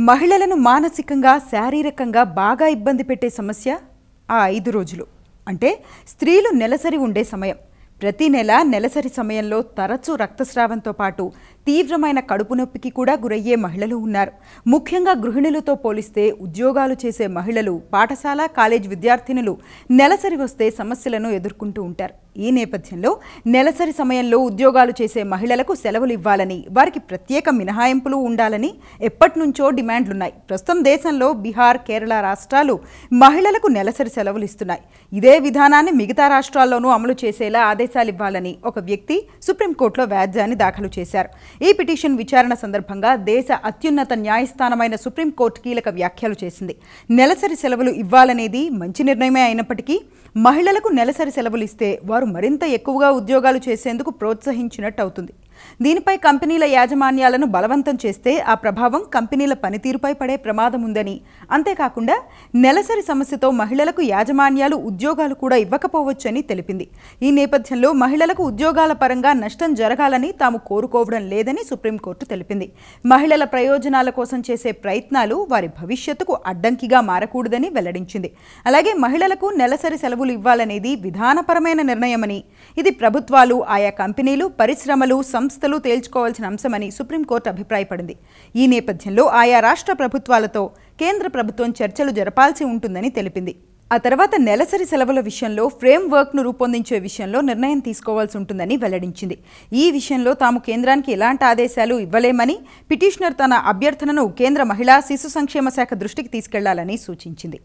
మహిళలను మానసికంగా శారీరకంగా బాగా ఇబ్బంది పెట్టే సమస్య ఆ 5 రోజులు అంటే స్త్రీలు నెలసరి ఉండే సమయం. ప్రతి నెల నెలసరి సమయంలో తరచూ రక్తస్రావంతో పాటు తీవ్రమైన కడుపు నొప్పికి కూడా గురయ్యే మహిళలు ఉన్నారు. ముఖ్యంగా గృహిణులతో పోలిస్తే ఉద్యోగాలు చేసే మహిళలు, పాఠశాల కాలేజ్ విద్యార్థినులు నెలసరి వస్తే సమస్యలను ఎదుర్కొంటూ ఉంటారు. ఈ నేపథ్యంలో నెలసరి సమయంలో ఉద్యోగాలు చేసే మహిళలకు సెలవులు ఇవ్వాలని, వారికి ప్రత్యేక మినహాయింపులు ఉండాలని ఎప్పటినుంచో డిమాండ్లున్నాయి. ప్రస్తుతం దేశంలో బీహార్, కేరళ రాష్ట్రాలు మహిళలకు నెలసరి సెలవులు ఇస్తున్నాయి. ఇదే విధానాన్ని మిగతా రాష్ట్రాల్లోనూ అమలు చేసేలా ఆదేశాలు ఇవ్వాలని ఒక వ్యక్తి సుప్రీంకోర్టులో వ్యాజ్యాన్ని దాఖలు చేశారు. ఈ పిటిషన్ విచారణ సందర్భంగా దేశ అత్యున్నత న్యాయస్థానమైన సుప్రీంకోర్టు కీలక వ్యాఖ్యలు చేసింది. నెలసరి సెలవులు ఇవ్వాలనేది మంచి నిర్ణయమే అయినప్పటికీ మహిళలకు నెలసరి సెలవులు ఇస్తే వారు మరింత ఎక్కువగా ఉద్యోగాలు చేసేందుకు ప్రోత్సహించినట్టు అవుతుంది. దీనిపై కంపెనీల యాజమాన్యాలను బలవంతం చేస్తే ఆ ప్రభావం కంపెనీల పనితీరుపై పడే ప్రమాదం ఉందని, అంతేకాకుండా నెలసరి సమస్యతో మహిళలకు యాజమాన్యాలు ఉద్యోగాలు కూడా ఇవ్వకపోవచ్చని తెలిపింది. ఈ నేపథ్యంలో మహిళలకు ఉద్యోగాల పరంగా నష్టం జరగాలని తాము కోరుకోవడం లేదని సుప్రీంకోర్టు తెలిపింది. మహిళల ప్రయోజనాల కోసం చేసే ప్రయత్నాలు వారి భవిష్యత్తుకు అడ్డంకిగా మారకూడదని వెల్లడించింది. అలాగే మహిళలకు నెలసరి సెలవులు ఇవ్వాలనేది విధానపరమైన నిర్ణయమని, ఇది ప్రభుత్వాలు, ఆయా కంపెనీలు, పరిశ్రమలు, సంస్థలు తేల్చుకోవాల్సిన అంశమని సుప్రీంకోర్టు అభిప్రాయపడింది. ఈ నేపథ్యంలో ఆయా రాష్ట్ర ప్రభుత్వాలతో కేంద్ర ప్రభుత్వం చర్చలు జరపాల్సి ఉంటుందని తెలిపింది. ఆ తర్వాత నెలసరి సెలవుల విషయంలో ఫ్రేమ్ వర్క్ను రూపొందించే విషయంలో నిర్ణయం తీసుకోవాల్సి ఉంటుందని వెల్లడించింది. ఈ విషయంలో తాము కేంద్రానికి ఎలాంటి ఆదేశాలు ఇవ్వలేమని, పిటిషనర్ తన అభ్యర్థనను కేంద్ర మహిళా శిశు సంక్షేమ శాఖ దృష్టికి తీసుకెళ్లాలని సూచించింది.